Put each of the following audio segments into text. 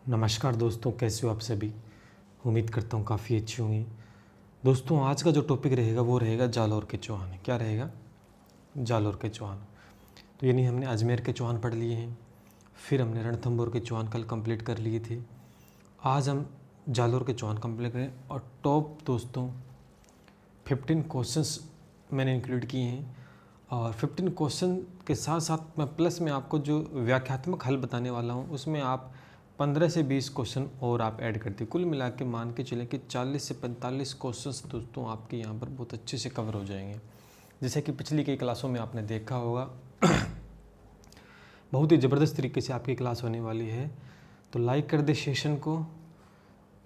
नमस्कार दोस्तों, कैसे हो आप सभी। उम्मीद करता हूँ काफ़ी अच्छी होंगी। दोस्तों, आज का जो टॉपिक रहेगा वो रहेगा जालौर के चौहान। क्या रहेगा? जालौर के चौहान। तो यानी हमने अजमेर के चौहान पढ़ लिए हैं, फिर हमने रणथंभौर के चौहान कल कंप्लीट कर लिए थे। आज हम जालौर के चौहान कंप्लीट करें और टॉप दोस्तों 15 क्वेश्चंस मैंने इंक्लूड किए हैं और 15 क्वेश्चन के साथ साथ मैं प्लस में आपको जो व्याख्यात्मक हल बताने वाला हूँ उसमें आप 15 से 20 क्वेश्चन और आप ऐड करते, कुल मिला के मान के चलें कि 40 से 45 क्वेश्चंस दोस्तों आपके यहाँ पर बहुत अच्छे से कवर हो जाएंगे। जैसे कि पिछली कई क्लासों में आपने देखा होगा बहुत ही ज़बरदस्त तरीके से आपकी क्लास होने वाली है। तो लाइक कर दे सेशन को,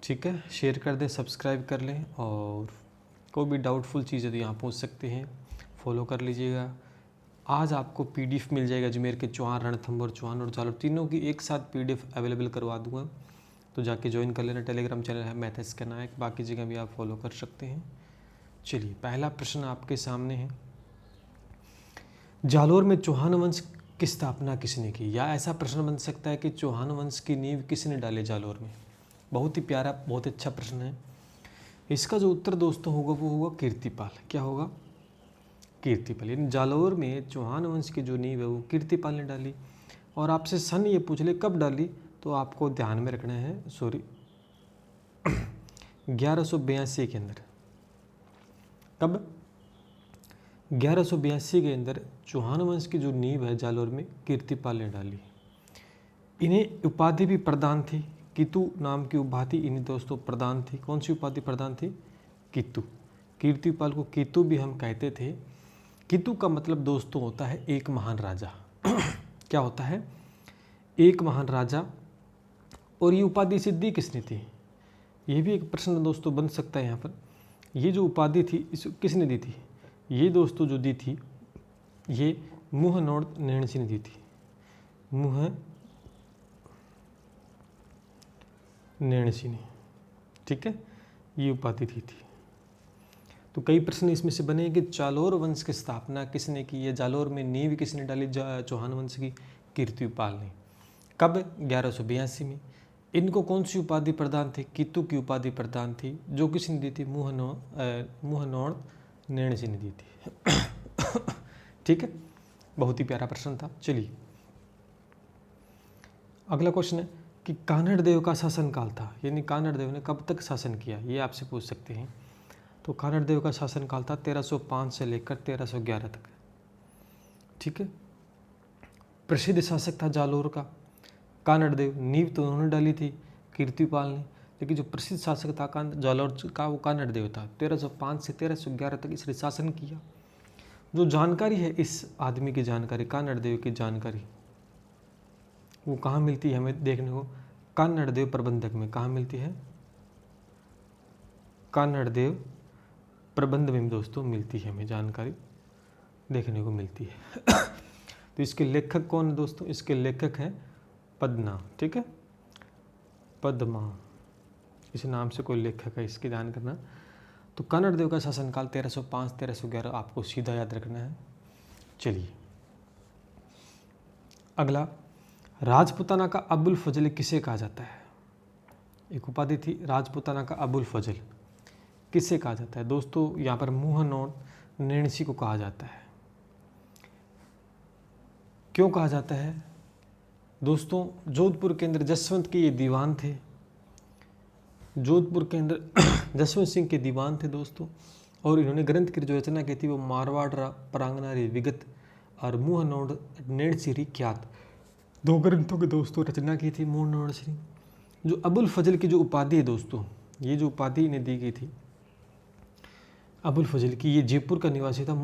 ठीक है, शेयर कर दे, सब्सक्राइब कर लें और कोई भी डाउटफुल चीज़ है तो यहाँ पूछ सकते हैं, फॉलो कर लीजिएगा। आज आपको पीडीएफ मिल जाएगा अजमेर के चौहान, रणथंभौर चौहान और जालौर तीनों की एक साथ पीडीएफ अवेलेबल करवा दूंगा, तो जाके ज्वाइन कर लेना। टेलीग्राम चैनल है मैथ्स का नायक, बाकी जगह भी आप फॉलो कर सकते हैं। चलिए, पहला प्रश्न आपके सामने है, जालौर में चौहान वंश की स्थापना किसने की? या ऐसा प्रश्न बन सकता है कि चौहान वंश की नींव किसने डाले जालौर में? बहुत ही प्यारा, बहुत अच्छा प्रश्न है। इसका जो उत्तर दोस्तों होगा वो होगा कीर्तिपाल। क्या होगा? कीर्तिपाल। यानी जालौर में चौहान वंश की जो नींव है वो कीर्तिपाल ने डाली। और आपसे सन ये पूछ ले कब डाली, तो आपको ध्यान में रखना है, 1182 के अंदर। कब? 1182 के अंदर चौहान वंश की जो नींव है जालौर में कीर्तिपाल ने डाली। इन्हें उपाधि भी प्रदान थी, कीतु नाम की उपाधि इन्हें दोस्तों प्रदान थी। कौन सी उपाधि प्रदान थी? कीतु। कीर्तिपाल को कीतु भी हम कहते थे। कीतु का मतलब दोस्तों होता है एक महान राजा। क्या होता है? एक महान राजा। और ये उपाधि सिद्धि किसने थी? ये भी एक प्रश्न दोस्तों बन सकता है यहाँ पर। ये जो उपाधि थी इस किसने दी थी? ये दोस्तों जो दी थी ये मुहनोड़ नैणसी ने दी थी। मुह नैणसी ने, ठीक है, ये उपाधि दी थी। तो कई प्रश्न इसमें से बने कि जालौर वंश की स्थापना किसने की है, जालौर में नींव किसने डाली चौहान वंश की? कीर्तिपाल ने। कब? 1182 में। इनको कौन सी उपाधि प्रदान थी? कीतु की उपाधि प्रदान थी, जो किसने दी थी? मुहनोड़ नैणसी ने दी थी। ठीक है, बहुत ही प्यारा प्रश्न था। चलिए, अगला क्वेश्चन है कि कान्हड़ देव का शासनकाल था, यानी कान्हड़ देव ने कब तक शासन किया, ये आपसे पूछ सकते हैं। तो कान्हड़ देव का शासनकाल था 1305 से लेकर 1311 तक। ठीक है, प्रसिद्ध शासक था जालौर का कान्हड़ देव। नींव तो उन्होंने डाली थी कीर्तिपाल ने, लेकिन जो प्रसिद्ध शासक था जालौर का वो कान्हड़ देव था। 1305 से 1311 तक इसने शासन किया। जो जानकारी है इस आदमी की जानकारी, कान्हड़ देव की जानकारी, वो कहाँ मिलती है हमें देखने को? कान्हड़ देव प्रबंधक में। कहाँ मिलती है? कान्हड़ देव प्रबंध में दोस्तों मिलती है, हमें जानकारी देखने को मिलती है। तो इसके लेखक कौन है दोस्तों? इसके लेखक हैं पद्मा। ठीक है, पद्मा इस नाम से कोई लेखक है, इसकी ध्यान करना। तो कान्हड़ देव का शासनकाल 1305 1311 आपको सीधा याद रखना है। चलिए, अगला, राजपुताना का अबुल फजल किसे कहा जाता है? एक उपाधि थी राजपुताना का अबुल फजल, किसे कहा जाता है दोस्तों? यहाँ पर मुहनोड़ नैणसी को कहा जाता है। क्यों कहा जाता है दोस्तों? जोधपुर के अंदर जसवंत के ये दीवान थे। जोधपुर के अंदर जसवंत सिंह के दीवान थे दोस्तों, और इन्होंने ग्रंथ की जो रचना की थी वो मारवाड़ प्रांगणारी विगत और मुहनोड़ नैणसी ख्यात, दो ग्रंथों की दोस्तों रचना की थी मुहनोड़ श्री। जो अबुल फजल की जो उपाधि है दोस्तों, ये जो उपाधि इन्हें दी गई थी अबुल फजल की, ये जयपुर का निवासी था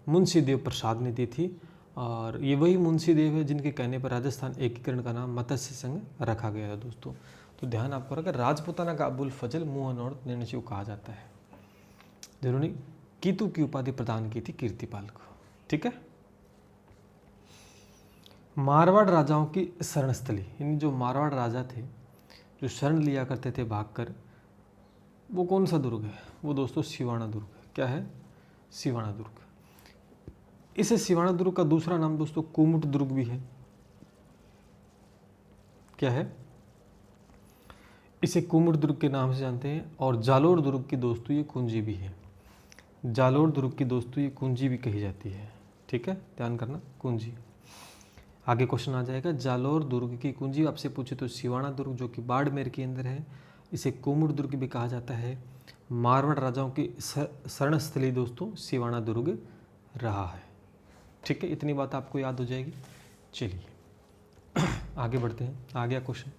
मुंशी देव प्रसाद ने दी थी। और ये वही मुंशी देव है जिनके कहने पर राजस्थान एकीकरण का नाम मत्स्य संघ रखा गया था दोस्तों। तो ध्यान आपको रखा, राजपुताना का अबुल फजल मुहनोड़ नैणसी को कहा जाता है, जिन्होंने कीतु की उपाधि प्रदान की थी कीर्तिपाल को। ठीक है, मारवाड़ राजाओं की शरणस्थली, यानी जो मारवाड़ राजा थे जो शरण लिया करते थे भागकर, वो कौन सा दुर्ग है? वो दोस्तों सिवाना दुर्ग है। क्या है? सिवाना दुर्ग। इस सिवाना दुर्ग का दूसरा नाम दोस्तों कुमुट दुर्ग भी है। क्या है, इसे कुमुद दुर्ग के नाम से जानते हैं। और जालोर दुर्ग की दोस्तों ये कुंजी भी है, जालोर दुर्ग की दोस्तों ये कुंजी भी कही जाती है। ठीक है, ध्यान करना, कुंजी। आगे क्वेश्चन आ जाएगा, जालोर दुर्ग की कुंजी आपसे पूछे तो सिवाना दुर्ग जो कि बाड़मेर के अंदर है, इसे कुमुद दुर्ग भी कहा जाता है। मारवाड़ राजाओं की शरण स्थली दोस्तों सिवाना दुर्ग रहा है। ठीक है, इतनी बात आपको याद हो जाएगी। चलिए आगे बढ़ते हैं। आ गया क्वेश्चन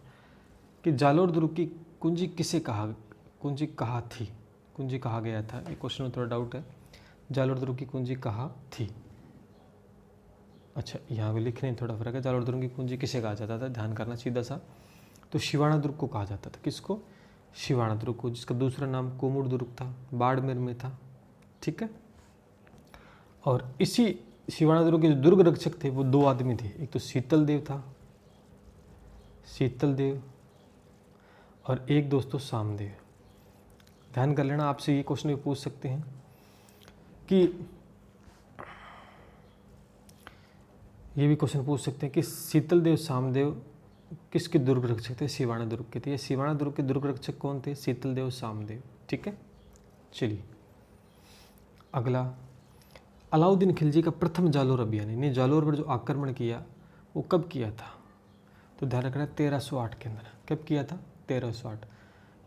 कि जालोर दुर्ग की कुंजी किसे कहा, कुंजी कहाँ थी, कुंजी कहा गया था। ये क्वेश्चन में थोड़ा डाउट है, जालोर दुर्ग की कुंजी कहाँ थी। अच्छा, यहाँ भी लिखने में थोड़ा फर्क है। जालोर दुर्ग की कुंजी किसे कहा जाता था, ध्यान करना सीधा सा। तो शिवाना दुर्ग को कहा जाता था। किसको, शिवाना दुर्ग को, जिसका दूसरा नाम कुमुद दुर्ग था, बाड़मेर में था। ठीक है, और इसी शिवाना दुर्ग के जो दुर्ग रक्षक थे वो दो आदमी थे, एक तो शीतल देव था, शीतल देव, और एक दोस्तों सामदेव। ध्यान कर लेना, आपसे ये क्वेश्चन भी पूछ सकते हैं कि ये भी क्वेश्चन पूछ सकते हैं कि शीतल देव सामदेव किसके दुर्ग रक्षक थे, शिवाना दुर्ग के थे। ये शिवाना दुर्ग के दुर्ग रक्षक कौन थे, शीतल देव सामदेव। ठीक है, चलिए अगला, अलाउद्दीन खिलजी का प्रथम जालोर अभियान, यानी जालोर पर जो आक्रमण किया वो कब किया था। तो ध्यान रखना 1308 के अंदर। कब किया था, 1308,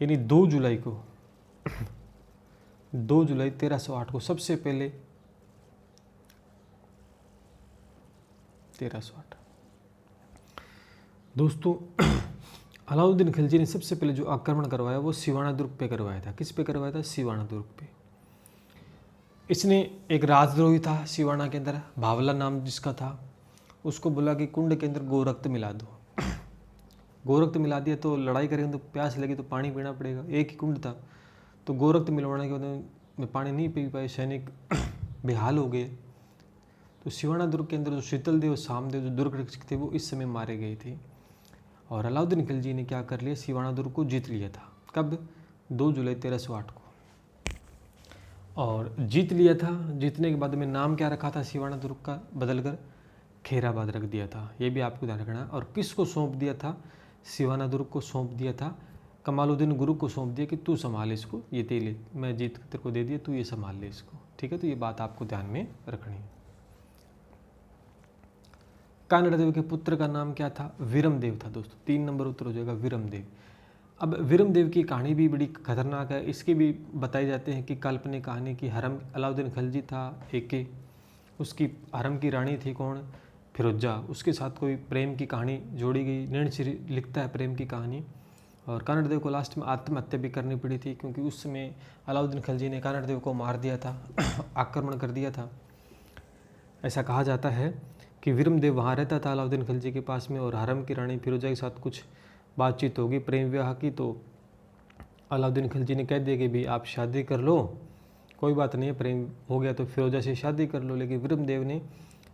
यानी 2 जुलाई को 2 जुलाई 1308 को सबसे पहले 1308 दोस्तों अलाउद्दीन खिलजी ने सबसे पहले जो आक्रमण करवाया वो सिवाना दुर्ग पे करवाया था। किस पे करवाया था, सिवाना दुर्ग पे। इसने एक राजद्रोही था सिवाना के अंदर, भावला नाम जिसका था, उसको बोला कि कुंड के अंदर गोरक्त मिला दो। गोरक्त मिला दिया तो लड़ाई करेंगे तो प्यास लगी तो पानी पीना पड़ेगा, एक ही कुंड था। तो गोरक्त मिलवाने के बाद में पानी नहीं पी पाए, सैनिक बेहाल हो गए। तो सिवाना दुर्ग के अंदर जो शीतल देव सामदेव जो दुर्ग रक्षक थे वो इस समय मारे गए थे। और अलाउद्दीन खिलजी ने क्या कर लिया, सिवाना दुर्ग को जीत लिया था। कब, 2 जुलाई 1308 को। और जीत लिया था, जीतने के बाद में नाम क्या रखा था सिवाना दुर्ग का, बदलकर खैराबाद रख दिया था। ये भी आपको ध्यान रखना। और किसको सौंप दिया था, सिवाना दुर्ग को सौंप दिया था, कमालुद्दीन गुरु को सौंप दिया कि तू संभाल इसको, ये तेरे, मैं जीत तेरे को दे दिया, तू ये संभाल ले इसको। ठीक है, तो ये बात आपको ध्यान में रखनी है। कानड़ देव के पुत्र का नाम क्या था, वीरमदेव था दोस्तों। 3 नंबर उत्तर हो जाएगा, वीरमदेव। अब वीरमदेव की कहानी भी बड़ी खतरनाक है। इसकी भी बताई जाते हैं कि काल्पनिक कहानी की हरम, अलाउद्दीन खिलजी था एक, उसकी हरम की रानी थी कौन, फिरोजा, उसके साथ कोई प्रेम की कहानी जोड़ी गई। नैणसी लिखता है प्रेम की कहानी। और कानड़ देव को लास्ट में आत्महत्या भी करनी पड़ी थी, क्योंकि उस समय अलाउद्दीन खिलजी ने कानड़ देव को मार दिया था, आक्रमण कर दिया था। ऐसा कहा जाता है कि वीरमदेव वहाँ रहता था अलाउद्दीन खिलजी के पास में, और हरम की रानी फिरोजा के साथ कुछ बातचीत होगी प्रेम विवाह की। तो अलाउद्दीन खिलजी ने कह दिया कि भाई आप शादी कर लो, कोई बात नहीं, प्रेम हो गया तो फिरोजा से शादी कर लो। लेकिन वीरमदेव ने,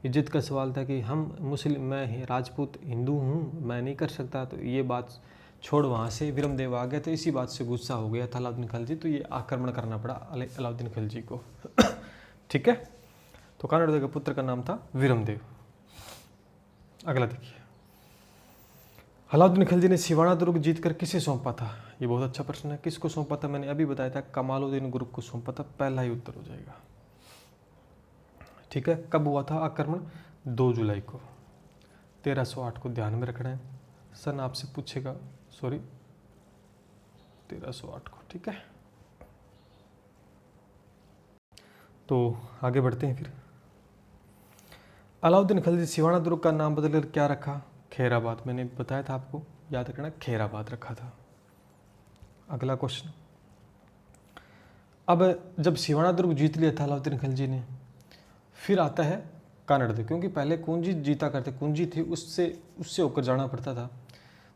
इज्जत का सवाल था कि हम मुस्लिम, मैं राजपूत हिंदू हूँ, मैं नहीं कर सकता। तो ये बात छोड़ वहाँ से वीरमदेव आ गया। तो इसी बात से गुस्सा हो गया था अलाउद्दीन खिलजी, तो ये आक्रमण करना पड़ा अलाउद्दीन खिलजी को। ठीक है, तो कानड़ देव के पुत्र का नाम था वीरमदेव। अगला देखिए, अलाउद्दीन खिलजी ने सिवाना दुर्ग जीतकर किसे सौंपा था। ये बहुत अच्छा प्रश्न है। किसको सौंपा था, मैंने अभी बताया था, कमालुद्दीन गुरु को सौंपा था। पहला ही उत्तर हो जाएगा। ठीक है, कब हुआ था आक्रमण, 2 जुलाई को 1308 को। ध्यान में रखना है, सन आपसे पूछेगा, सॉरी 1308 को। ठीक है, तो आगे बढ़ते हैं फिर। अलाउद्दीन खिलजी सिवाना दुर्ग का नाम बदलकर क्या रखा, खैराबाद। मैंने बताया था आपको, याद रखना, खैराबाद रखा था। अगला क्वेश्चन, अब जब सिवाना दुर्ग जीत लिया था अलाउद्दीन खिलजी ने, फिर आता है कानड़ देव, क्योंकि पहले कुंजी जीता करते, कुंजी थी, उससे होकर जाना पड़ता था।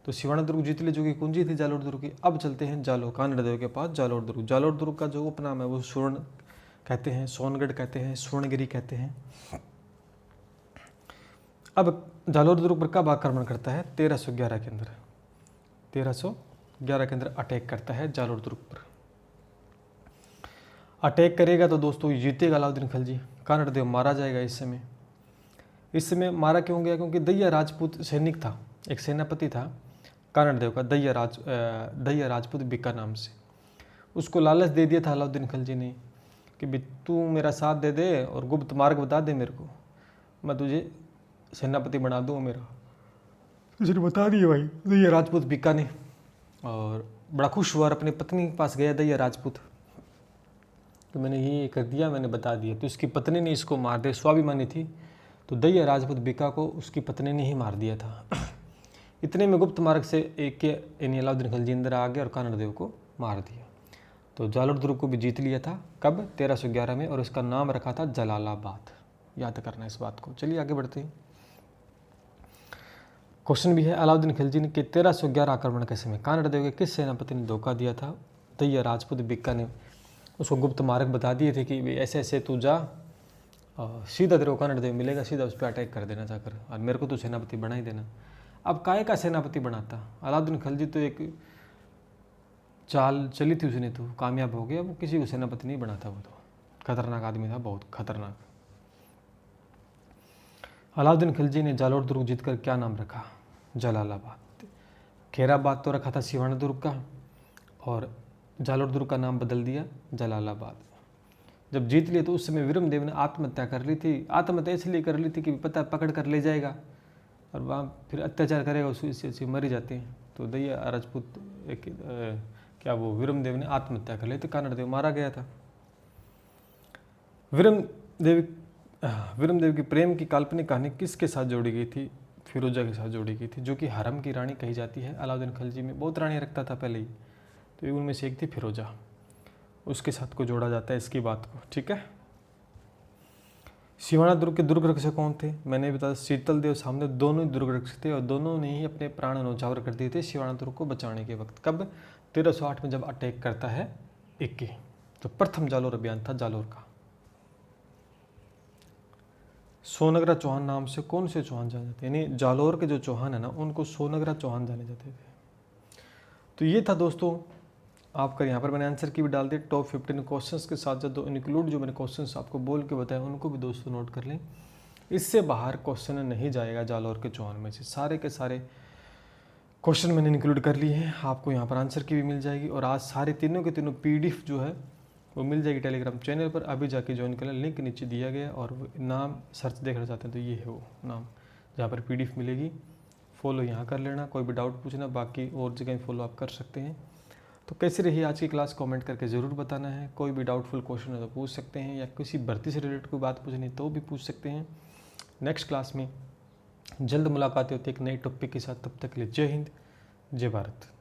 तो सिवाना दुर्ग जीत लिया जो कि कुंजी थी जालोर दुर्ग की। अब चलते हैं जालोर, कानड़ देव के पास जालोर दुर्ग। जालोर दुर्ग का जो उपनाम है वो स्वर्ण कहते हैं, सोनगढ़ कहते हैं, स्वर्णगिरी कहते हैं। अब जालोर दुर्ग पर कब आक्रमण करता है, 1311 के अंदर, 1311 के अंदर अटैक करता है जालोर दुर्ग पर। अटैक करेगा तो दोस्तों जीतेगा अलाउद्दीन खिलजी, कानड़ देव मारा जाएगा। इस समय मारा क्यों गया, क्योंकि दैया राजपूत सैनिक था, एक सेनापति था कानड़ देव का, दैया राजपूत बिक्का नाम से। उसको लालच दे दिया था अलाउद्दीन खिलजी ने कि भी तू मेरा साथ दे दे और गुप्त मार्ग बता दे मेरे को, मैं तुझे सेनापति बना दूँ मेरा। उसने बता दिया भाई दैया राजपूत बिक्का ने, और बड़ा खुश हुआ और अपनी पत्नी के पास गया दैया राजपूत कि मैंने ये कर दिया, मैंने बता दिया। तो उसकी पत्नी ने इसको मार दिया, स्वाभिमानी थी, तो दैया राजपूत बिक्का को उसकी पत्नी ने ही मार दिया था। इतने में गुप्त मार्ग से एक यानी अलाउद्दीन खिलजी अंदर आ गया और कानड़ देव को मार दिया। तो जालोर दुर्ग को भी जीत लिया था, कब? 1311 में, और इसका नाम रखा था जलालाबाद। याद करना इस बात को। चलिए आगे बढ़ते हैं। क्वेश्चन भी है, अलाउद्दीन खिलजी ने के 1311 आक्रमण के समय कानड़ देव के किस सेनापति ने धोखा दिया था? दैया राजपूत बिक्का ने उसको गुप्त मार्ग बता दिए थे कि ऐसे ऐसे तू जा, सीधा तेरे को कानड़ देव मिलेगा, सीधा उस पर अटैक कर देना जाकर, और मेरे को तो सेनापति बना ही देना। अब काय का सेनापति बनाता? अलाउद्दीन खिलजी तो एक चाल चली थी उसने, तो कामयाब हो गया, वो किसी को सेनापति नहीं बनाता, वो तो खतरनाक आदमी था, बहुत खतरनाक। अलाउद्दीन खिलजी ने जालोर दुर्ग जीतकर क्या नाम रखा? जलालाबाद। खैराबाद तो रखा था सिवाना दुर्ग का, और जालोर दुर्ग का नाम बदल दिया जलालाबाद। जब जीत लिए तो उस समय वीरमदेव ने आत्महत्या कर ली थी। आत्महत्या इसलिए कर ली थी कि पता पकड़ कर ले जाएगा और वहाँ फिर अत्याचार करेगा, उससे मर ही जाते हैं। तो दैया राजपूत क्या वो वीरमदेव ने आत्महत्या कर ली थी, कानड़ देव मारा गया था। वीरमदेव की प्रेम की काल्पनिक कहानी किसके साथ जोड़ी गई थी? फिरोजा के साथ जोड़ी गई थी, जो कि हरम की रानी कही जाती है। अलाउद्दीन खिलजी में बहुत रानियाँ रखता था पहले ही, तो उनमें से एक थी फिरोजा, उसके साथ को जोड़ा जाता है इसकी बात को। ठीक है। सिवाना दुर्ग के दुर्ग रक्षक कौन थे? मैंने बताया शीतल देव सामने दोनों ही दुर्ग रक्षक थे, और दोनों ने ही अपने प्राण न्यौछावर कर दिए थे सिवाना दुर्ग को बचाने के वक्त। कब? 1308 में जब अटैक करता है इक्की, तो प्रथम जालोर अभियान था जालोर का। सोनगरा चौहान नाम से कौन से चौहान जाने जाते हैं? यानी जालोर के जो चौहान है ना, उनको सोनगरा चौहान जाने जाते थे। तो ये था दोस्तों आपका, यहाँ पर मैंने आंसर की भी डाल दिया टॉप 15 क्वेश्चंस के साथ साथ, इंक्लूड जो मैंने क्वेश्चंस आपको बोल के बताया उनको भी दोस्तों नोट कर लें। इससे बाहर क्वेश्चन नहीं जाएगा जालोर के चौहान में से। सारे के सारे क्वेश्चन मैंने इंक्लूड कर लिए हैं, आपको यहाँ पर आंसर की भी मिल जाएगी। और आज सारे तीनों के तीनों PDF जो है वो मिल जाएगी टेलीग्राम चैनल पर। अभी जाके ज्वाइन कर लें, लिंक नीचे दिया गया, और नाम सर्च देखना चाहते हैं तो ये है वो नाम जहाँ पर PDF मिलेगी। फॉलो यहाँ कर लेना, कोई भी डाउट पूछना, बाकी और जगह फॉलो आप कर सकते हैं। तो कैसी रही आज की क्लास, कमेंट करके ज़रूर बताना है। कोई भी डाउटफुल क्वेश्चन है तो पूछ सकते हैं, या किसी भर्ती से रिलेटेड कोई बात पूछनी तो भी पूछ सकते हैं। नेक्स्ट क्लास में जल्द मुलाकात होती है एक नए टॉपिक के साथ। तब तक के लिए जय हिंद, जय भारत।